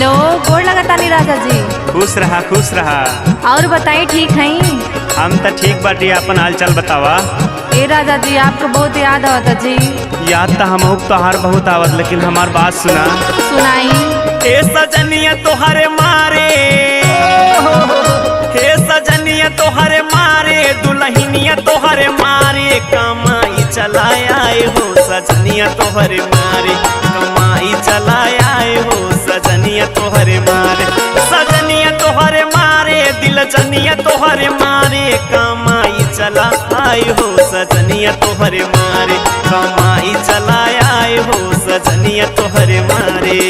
Hello, गोड़ लगतानी राजा जी। खुश रहा खुश रहा। और बताई ठीक है? हम तो ठीक बाटी, अपन हालचाल बतावा। ए राजा जी, आपको बहुत याद आवता जी। याद तो हम तोहार बहुत आवत, लेकिन हमार बात सुना। सुनाई। हे सजनिया तोहरे मारे, हे सजनिया तोहरे मारे, दुल्हनिया तोहरे मारे, कमाई चलाया हो सजनिया तोहरे मारे, कमाई चलाया हो सजनिया तोहरे मारे, सजनिया तोहरे मारे, दिल जनिया तोहरे मारे, कमाई चला आए हो सजनिया तोहरे मारे, कमाई चलाया हो सजनिया तोहरे मारे।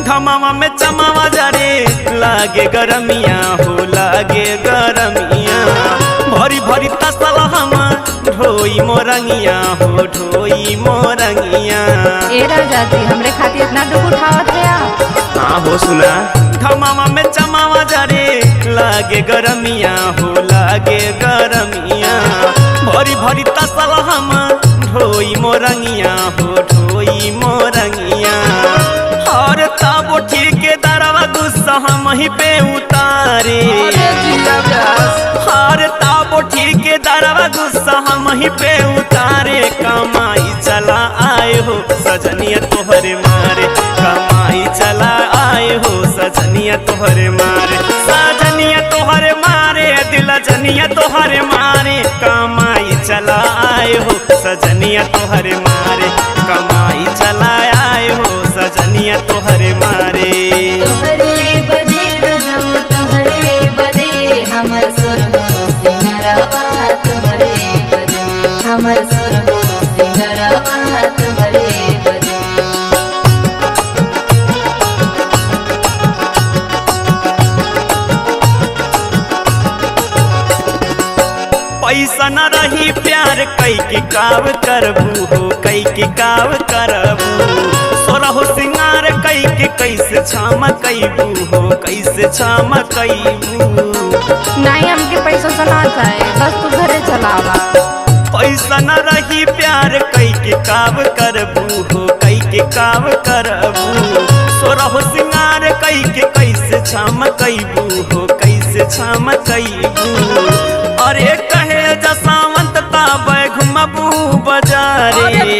धमावा में चमावा जरे लागे गरमिया हो, लागे गरमिया, भरी भरी तसल हम ढोई मोरंगिया हो, ढोई मोरंगिया। ए राजा जी, हमरे खातिर इतना दुख उठावत है आप? हाँ हो सुना। धमावा में चमावा जरे लागे गरमिया हो, लागे गरमिया, भरी भरी तसल हम ढोई मोरंगिया हो, ढोई मोरंगिया। और तब ठीक दरवा गुस्सा हम ही पे उतारे, और तब ठीक दरवा गुस्सा हम ही पे उतारे, कमाई चला आए हो सजनिया तोहरे मारे, कमाई चला आए हो सजनिया तोहरे मारे, सजनिया तोहरे मारे, दिल जनिया तोहरे मारे, कमाई चला आए हो सजनिया तोहरे मारे, कमाई चला आए हो सजनिया तोहरे मारे। तोहरे बदे रजम तोहरे बदे हमर सुरगो सिंगरवा, तोहरे बदे हमर सुरगो सिंगरवा, तोहरे बदे। पैसा न रही प्यार कई के काव करबू हो, कई के काव करबू, सोरहो सिंगार कई के कैसे छाम कैबू हो, कैसे छाम कैबू। नहीं, हमके पैसा सुना चाहे, बस तू घरे चलावा। पैसा न रही प्यार कई के काव करबू हो, कई के काव करबू, सोरहो सिंगार कई के कैसे छाम कैबू हो, कैसे छाम कैबू। अरे कहे जसावंत ताबे घुमबू बजारे,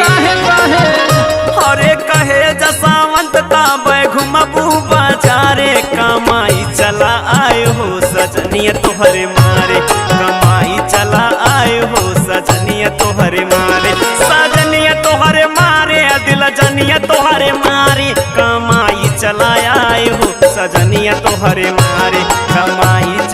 अरे कहे जसावंत ताबे घुमबू बजारे, कमाई चला आए हो सजनिया तोहरे मारे, कमाई चला आए हो सजनिया तोहरे मारे, सजनिया तोहरे मारे, दिल जनिया तोहरे मारे, कमाई चला आए हो सजनिया तोहरे मारे, कमाई